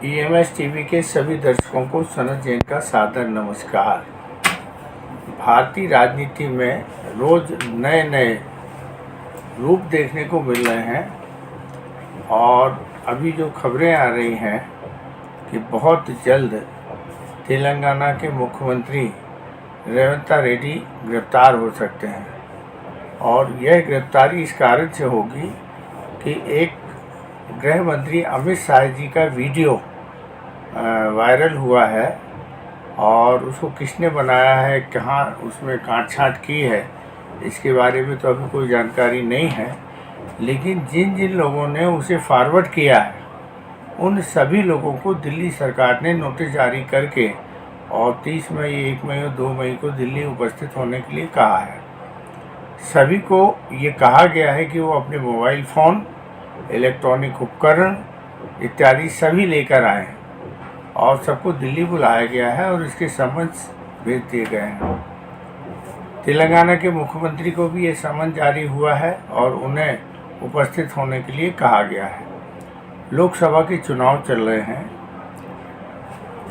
EMS TV के सभी दर्शकों को सनत जैन का सादर नमस्कार। भारतीय राजनीति में रोज नए नए रूप देखने को मिल रहे हैं और अभी जो खबरें आ रही हैं कि बहुत जल्द तेलंगाना के मुख्यमंत्री रेवंत रेड्डी गिरफ्तार हो सकते हैं और यह गिरफ्तारी इस कारण से होगी कि एक गृह मंत्री अमित शाह जी का वीडियो वायरल हुआ है और उसको किसने बनाया है, कहाँ उसमें काट-छाँट की है, इसके बारे में तो अभी कोई जानकारी नहीं है। लेकिन जिन जिन लोगों ने उसे फॉरवर्ड किया है उन सभी लोगों को दिल्ली सरकार ने नोटिस जारी करके और 30 मई, 1 मई और 2 मई को दिल्ली उपस्थित होने के लिए कहा है। सभी को ये कहा गया है कि वो अपने मोबाइल फ़ोन, इलेक्ट्रॉनिक उपकरण इत्यादि सभी लेकर आएँ और सबको दिल्ली बुलाया गया है और इसके समन्स भेज दिए गए हैं। तेलंगाना के मुख्यमंत्री को भी ये समन जारी हुआ है और उन्हें उपस्थित होने के लिए कहा गया है। लोकसभा के चुनाव चल रहे हैं।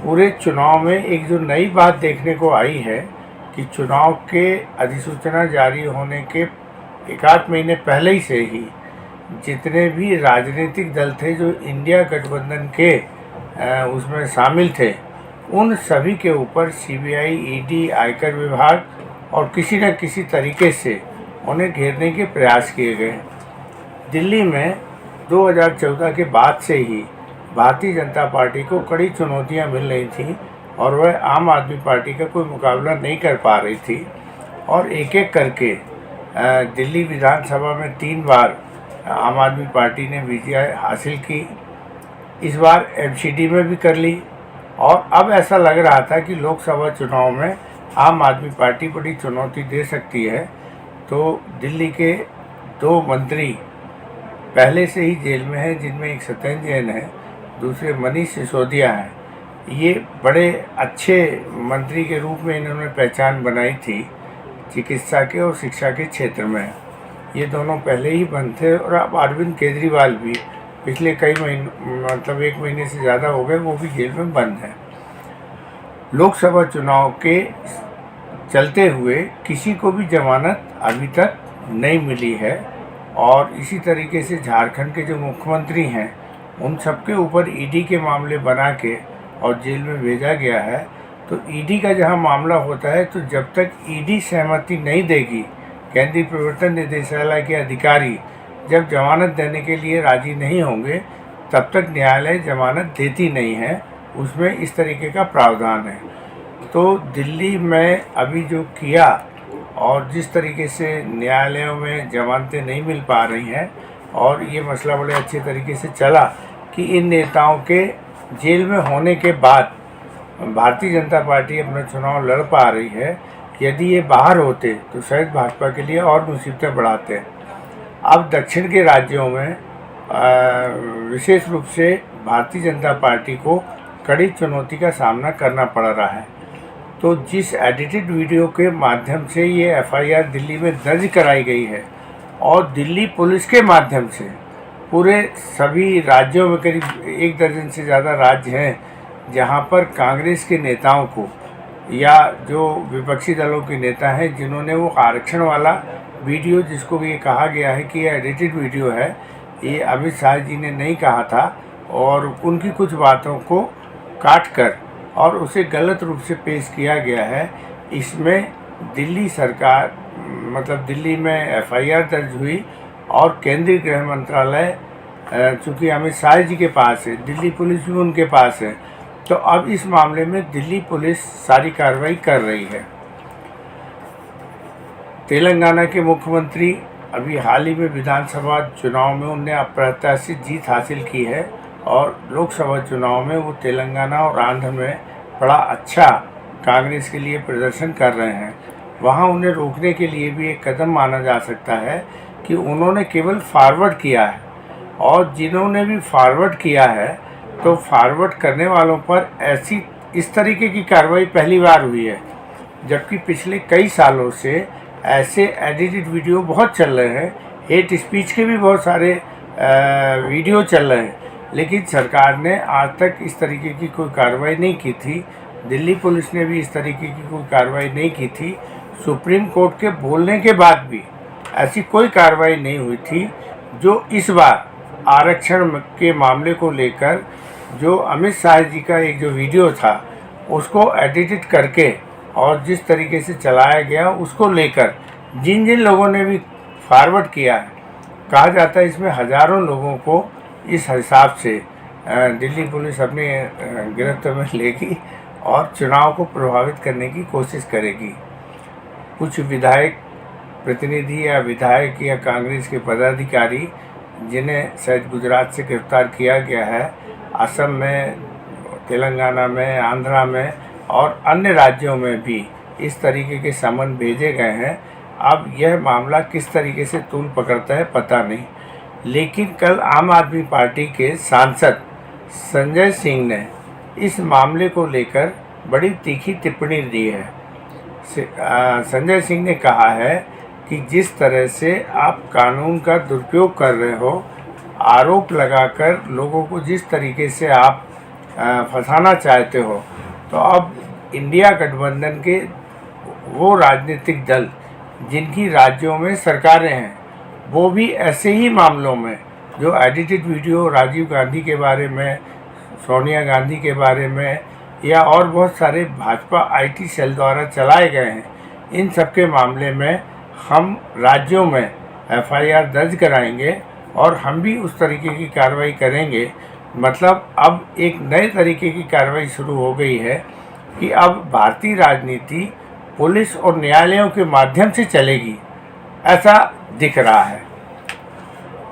पूरे चुनाव में एक जो नई बात देखने को आई है कि चुनाव के अधिसूचना जारी होने के 1-8 महीने पहले ही से ही जितने भी राजनीतिक दल थे जो इंडिया गठबंधन के उसमें शामिल थे, उन सभी के ऊपर सीबीआई, ईडी, आयकर विभाग और किसी न किसी तरीके से उन्हें घेरने के प्रयास किए गए। दिल्ली में 2014 के बाद से ही भारतीय जनता पार्टी को कड़ी चुनौतियां मिल रही थी और वह आम आदमी पार्टी का कोई मुकाबला नहीं कर पा रही थी और एक एक करके दिल्ली विधानसभा में 3 बार आम आदमी पार्टी ने विजय हासिल की। इस बार एमसीडी में भी कर ली और अब ऐसा लग रहा था कि लोकसभा चुनाव में आम आदमी पार्टी बड़ी चुनौती दे सकती है। तो दिल्ली के 2 मंत्री पहले से ही जेल में हैं, जिनमें एक सत्येंद्र जैन है, दूसरे मनीष सिसोदिया हैं। ये बड़े अच्छे मंत्री के रूप में इन्होंने पहचान बनाई थी चिकित्सा के और शिक्षा के क्षेत्र में। ये दोनों पहले ही बंद थे और अब अरविंद केजरीवाल भी पिछले कई महीने मतलब 1 महीने से ज़्यादा हो गए, वो भी जेल में बंद है। लोकसभा चुनाव के चलते हुए किसी को भी जमानत अभी तक नहीं मिली है और इसी तरीके से झारखंड के जो मुख्यमंत्री हैं उन सबके ऊपर ईडी के मामले बना के और जेल में भेजा गया है। तो ईडी का जहां मामला होता है तो जब तक ईडी सहमति नहीं देगी, केंद्रीय प्रवर्तन निदेशालय के अधिकारी जब जमानत देने के लिए राजी नहीं होंगे तब तक न्यायालय जमानत देती नहीं है। उसमें इस तरीके का प्रावधान है। तो दिल्ली में अभी जो किया और जिस तरीके से न्यायालयों में जमानतें नहीं मिल पा रही हैं और ये मसला बड़े अच्छे तरीके से चला कि इन नेताओं के जेल में होने के बाद भारतीय जनता पार्टी अपना चुनाव लड़ पा रही है। यदि ये बाहर होते तो शायद भाजपा के लिए और मुसीबतें बढ़ाते। अब दक्षिण के राज्यों में विशेष रूप से भारतीय जनता पार्टी को कड़ी चुनौती का सामना करना पड़ रहा है। तो जिस एडिटेड वीडियो के माध्यम से ये एफआईआर दिल्ली में दर्ज कराई गई है और दिल्ली पुलिस के माध्यम से पूरे सभी राज्यों में करीब 1 दर्जन से ज़्यादा राज्य हैं जहां पर कांग्रेस के नेताओं को या जो विपक्षी दलों के नेता हैं जिन्होंने वो आरक्षण वाला वीडियो, जिसको ये कहा गया है कि ये एडिटेड वीडियो है, ये अमित शाह जी ने नहीं कहा था और उनकी कुछ बातों को काट कर और उसे गलत रूप से पेश किया गया है। इसमें दिल्ली सरकार मतलब दिल्ली में एफआईआर दर्ज हुई और केंद्रीय गृह मंत्रालय चूँकि अमित शाह जी के पास है, दिल्ली पुलिस भी उनके पास है, तो अब इस मामले में दिल्ली पुलिस सारी कार्रवाई कर रही है। तेलंगाना के मुख्यमंत्री अभी हाल ही में विधानसभा चुनाव में उन्हें अप्रत्याशित जीत हासिल की है और लोकसभा चुनाव में वो तेलंगाना और आंध्र में बड़ा अच्छा कांग्रेस के लिए प्रदर्शन कर रहे हैं। वहाँ उन्हें रोकने के लिए भी एक कदम माना जा सकता है कि उन्होंने केवल फॉरवर्ड किया है और जिन्होंने भी फॉरवर्ड किया है तो फॉरवर्ड करने वालों पर ऐसी इस तरीके की कार्रवाई पहली बार हुई है, जबकि पिछले कई सालों से ऐसे एडिटेड वीडियो बहुत चल रहे हैं। हेट स्पीच के भी बहुत सारे वीडियो चल रहे हैं, लेकिन सरकार ने आज तक इस तरीके की कोई कार्रवाई नहीं की थी। दिल्ली पुलिस ने भी इस तरीके की कोई कार्रवाई नहीं की थी। सुप्रीम कोर्ट के बोलने के बाद भी ऐसी कोई कार्रवाई नहीं हुई थी। जो इस बार आरक्षण के मामले को लेकर जो अमित शाह जी का एक जो वीडियो था उसको एडिट करके और जिस तरीके से चलाया गया उसको लेकर जिन जिन लोगों ने भी फॉरवर्ड किया है, कहा जाता है इसमें हज़ारों लोगों को इस हिसाब से दिल्ली पुलिस अपने गिरफ्त में लेगी और चुनाव को प्रभावित करने की कोशिश करेगी। कुछ विधायक प्रतिनिधि या विधायक या कांग्रेस के पदाधिकारी जिन्हें शायद गुजरात से गिरफ्तार किया गया है, असम में, तेलंगाना में, आंध्रा में और अन्य राज्यों में भी इस तरीके के समन भेजे गए हैं। अब यह मामला किस तरीके से तूल पकड़ता है पता नहीं, लेकिन कल आम आदमी पार्टी के सांसद संजय सिंह ने इस मामले को लेकर बड़ी तीखी टिप्पणी दी है। संजय सिंह ने कहा है कि जिस तरह से आप कानून का दुरुपयोग कर रहे हो, आरोप लगाकर लोगों को जिस तरीके से आप फंसाना चाहते हो, तो अब इंडिया गठबंधन के वो राजनीतिक दल जिनकी राज्यों में सरकारें हैं, वो भी ऐसे ही मामलों में जो एडिटेड वीडियो राजीव गांधी के बारे में, सोनिया गांधी के बारे में या और बहुत सारे भाजपा आईटी सेल द्वारा चलाए गए हैं, इन सब के मामले में हम राज्यों में एफआईआर दर्ज कराएंगे और हम भी उस तरीके की कार्रवाई करेंगे। मतलब अब एक नए तरीके की कार्रवाई शुरू हो गई है कि अब भारतीय राजनीति पुलिस और न्यायालयों के माध्यम से चलेगी, ऐसा दिख रहा है।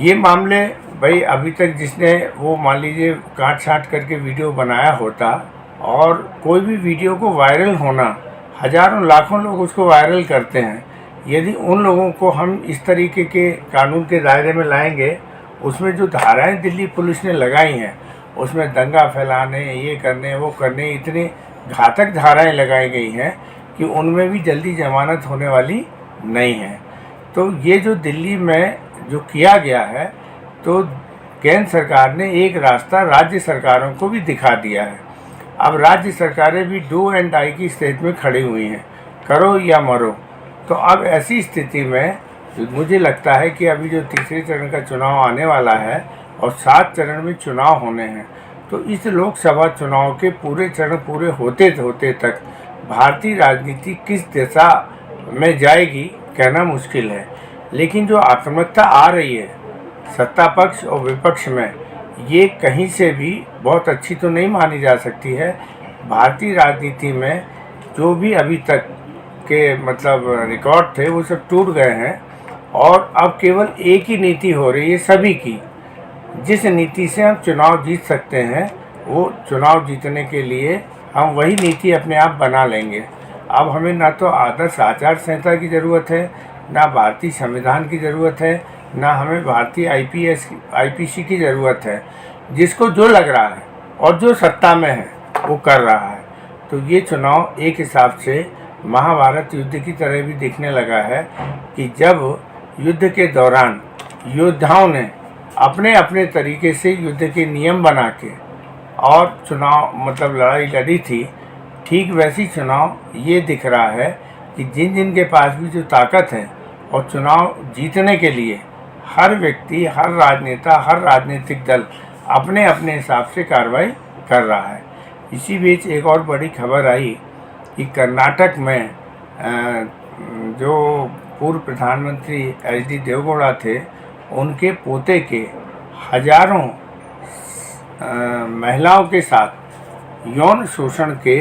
ये मामले भाई अभी तक जिसने वो मान लीजिए काट छाट करके वीडियो बनाया होता, और कोई भी वीडियो को वायरल होना, हज़ारों लाखों लोग उसको वायरल करते हैं। यदि उन लोगों को हम इस तरीके के कानून के दायरे में लाएंगे, उसमें जो धाराएं दिल्ली पुलिस ने लगाई हैं, उसमें दंगा फैलाने, ये करने, वो करने, इतनी घातक धाराएं लगाई गई हैं कि उनमें भी जल्दी जमानत होने वाली नहीं है। तो ये जो दिल्ली में जो किया गया है, तो केंद्र सरकार ने एक रास्ता राज्य सरकारों को भी दिखा दिया है। अब राज्य सरकारें भी डू एंड डाई की स्टेज में खड़ी हुई हैं, करो या मरो। तो अब ऐसी स्थिति में मुझे लगता है कि अभी जो तीसरे चरण का चुनाव आने वाला है और 7 चरण में चुनाव होने हैं, तो इस लोकसभा चुनाव के पूरे चरण पूरे होते होते तक भारतीय राजनीति किस दिशा में जाएगी कहना मुश्किल है। लेकिन जो आक्रामकता आ रही है सत्ता पक्ष और विपक्ष में, ये कहीं से भी बहुत अच्छी तो नहीं मानी जा सकती है। भारतीय राजनीति में जो भी अभी तक के मतलब रिकॉर्ड थे वो सब टूट गए हैं और अब केवल एक ही नीति हो रही है सभी की। जिस नीति से हम चुनाव जीत सकते हैं, वो चुनाव जीतने के लिए हम वही नीति अपने आप बना लेंगे। अब हमें ना तो आदर्श आचार संहिता की ज़रूरत है, ना भारतीय संविधान की ज़रूरत है, ना हमें भारतीय आईपीसी की ज़रूरत है। जिसको जो लग रहा है और जो सत्ता में है वो कर रहा है। तो ये चुनाव एक हिसाब से महाभारत युद्ध की तरह भी दिखने लगा है कि जब युद्ध के दौरान योद्धाओं ने अपने अपने तरीके से युद्ध के नियम बना के और चुनाव मतलब लड़ाई लड़ी थी, ठीक वैसी चुनाव ये दिख रहा है कि जिन जिन के पास भी जो ताकत है और चुनाव जीतने के लिए हर व्यक्ति, हर राजनेता, हर राजनीतिक दल अपने अपने हिसाब से कार्रवाई कर रहा है। इसी बीच एक और बड़ी खबर आई कि कर्नाटक में जो पूर्व प्रधानमंत्री एच.डी. देवेगौड़ा थे, उनके पोते के हजारों महिलाओं के साथ यौन शोषण के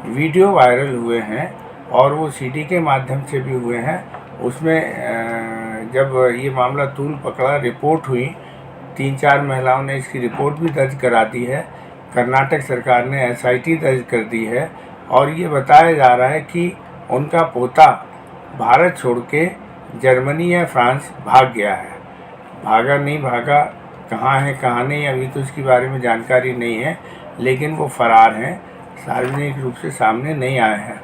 वीडियो वायरल हुए हैं और वो सीडी के माध्यम से भी हुए हैं। उसमें जब ये मामला तूल पकड़ा, रिपोर्ट हुई, 3-4 महिलाओं ने इसकी रिपोर्ट भी दर्ज करा दी है। कर्नाटक सरकार ने एसआईटी दर्ज कर दी है और ये बताया जा रहा है कि उनका पोता भारत छोड़ के जर्मनी या फ्रांस भाग गया है। भागा नहीं भागा, कहाँ है कहाँ नहीं, अभी तो इसके बारे में जानकारी नहीं है, लेकिन वो फरार हैं, सार्वजनिक रूप से सामने नहीं आए हैं।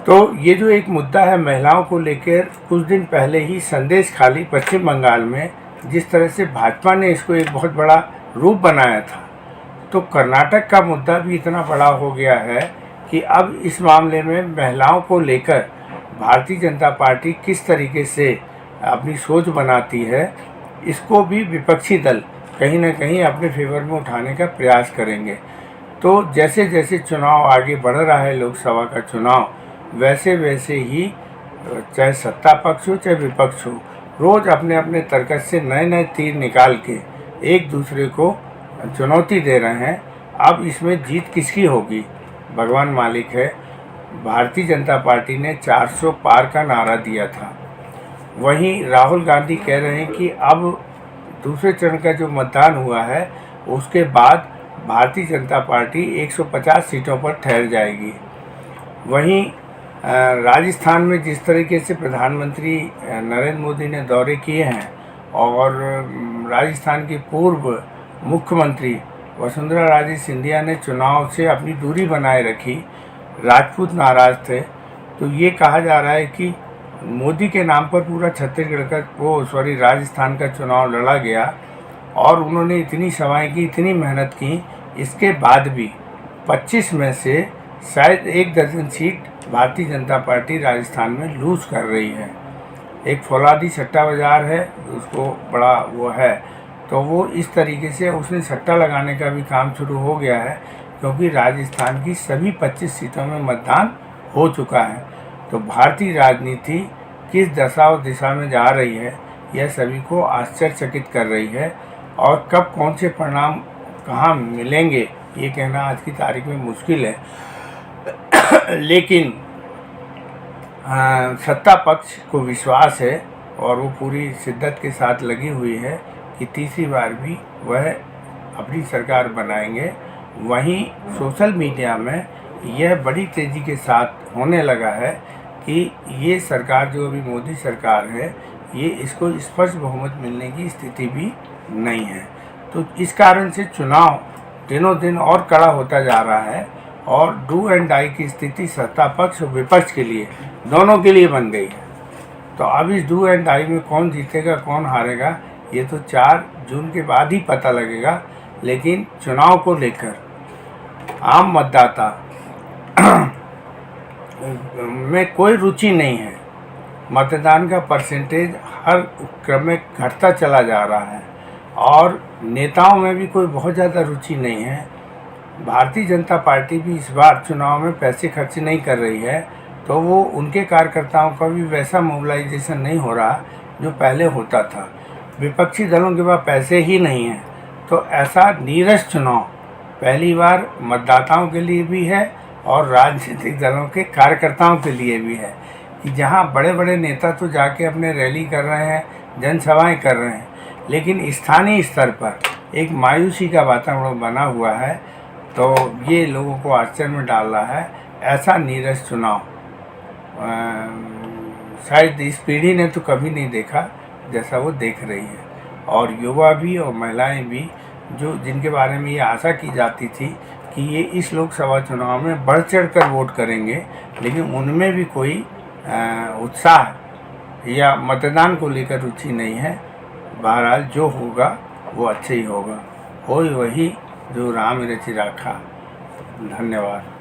तो ये जो एक मुद्दा है महिलाओं को लेकर, कुछ दिन पहले ही संदेश खाली पश्चिम बंगाल में जिस तरह से भाजपा ने इसको एक बहुत बड़ा रूप बनाया था। तो कर्नाटक का मुद्दा भी इतना बड़ा हो गया है कि अब इस मामले में महिलाओं को लेकर भारतीय जनता पार्टी किस तरीके से अपनी सोच बनाती है, इसको भी विपक्षी दल कहीं ना कहीं अपने फेवर में उठाने का प्रयास करेंगे। तो जैसे जैसे चुनाव आगे बढ़ रहा है, लोकसभा का चुनाव, वैसे वैसे ही चाहे सत्ता पक्ष हो चाहे विपक्ष हो, रोज़ अपने अपने तर्कस से नए नए तीर निकाल के एक दूसरे को चुनौती दे रहे हैं। अब इसमें जीत किसकी होगी, भगवान मालिक है। भारतीय जनता पार्टी ने 400 पार का नारा दिया था। वहीं राहुल गांधी कह रहे हैं कि अब दूसरे चरण का जो मतदान हुआ है उसके बाद भारतीय जनता पार्टी 150 सीटों पर ठहर जाएगी। वहीं राजस्थान में जिस तरीके से प्रधानमंत्री नरेंद्र मोदी ने दौरे किए हैं और राजस्थान की पूर्व मुख्यमंत्री वसुंधरा राजे सिंधिया ने चुनाव से अपनी दूरी बनाए रखी, राजपूत नाराज थे, तो ये कहा जा रहा है कि मोदी के नाम पर पूरा छत्तीसगढ़ का राजस्थान का चुनाव लड़ा गया और उन्होंने इतनी सभाएं की, इतनी मेहनत की, इसके बाद भी 25 में से शायद 1 दर्जन सीट भारतीय जनता पार्टी राजस्थान में लूज कर रही है। एक फौलादी सट्टा बाजार है, उसको बड़ा वो है, तो वो इस तरीके से उसने सट्टा लगाने का भी काम शुरू हो गया है, क्योंकि राजस्थान की सभी 25 सीटों में मतदान हो चुका है। तो भारतीय राजनीति किस दशा और दिशा में जा रही है, यह सभी को आश्चर्यचकित कर रही है, और कब कौन से परिणाम कहाँ मिलेंगे ये कहना आज की तारीख में मुश्किल है। लेकिन सत्ता पक्ष को विश्वास है और वो पूरी शिद्दत के साथ लगी हुई है कि तीसरी बार भी वह अपनी सरकार बनाएंगे। वहीं सोशल मीडिया में यह बड़ी तेज़ी के साथ होने लगा है कि ये सरकार जो अभी मोदी सरकार है, ये इसको स्पष्ट बहुमत मिलने की स्थिति भी नहीं है। तो इस कारण से चुनाव दिनों दिन और कड़ा होता जा रहा है और डू एंड डाई की स्थिति सत्ता पक्ष और विपक्ष के लिए, दोनों के लिए बन गई है। तो अब इस डू एंड डाई में कौन जीतेगा कौन हारेगा ये तो 4 जून के बाद ही पता लगेगा। लेकिन चुनाव को लेकर आम मतदाता में कोई रुचि नहीं है। मतदान का परसेंटेज हर क्रम में घटता चला जा रहा है और नेताओं में भी कोई बहुत ज़्यादा रुचि नहीं है। भारतीय जनता पार्टी भी इस बार चुनाव में पैसे खर्च नहीं कर रही है, तो वो उनके कार्यकर्ताओं का भी वैसा मोबिलाइजेशन नहीं हो रहा जो पहले होता था। विपक्षी दलों के पास पैसे ही नहीं हैं, तो ऐसा नीरस चुनाव पहली बार मतदाताओं के लिए भी है और राजनीतिक दलों के कार्यकर्ताओं के लिए भी है कि जहां बड़े बड़े नेता तो जाके अपने रैली कर रहे हैं, जनसभाएं कर रहे हैं, लेकिन स्थानीय स्तर पर एक मायूसी का वातावरण बना हुआ है। तो ये लोगों को आश्चर्य में डाल रहा है। ऐसा नीरस चुनाव शायद इस पीढ़ी ने तो कभी नहीं देखा जैसा वो देख रही है। और युवा भी और महिलाएं भी, जो जिनके बारे में ये आशा की जाती थी कि ये इस लोकसभा चुनाव में बढ़ चढ़ कर वोट करेंगे, लेकिन उनमें भी कोई उत्साह या मतदान को लेकर रुचि नहीं है। बहरहाल जो होगा वो अच्छा ही होगा, होई वही जो राम रचि राखा। धन्यवाद।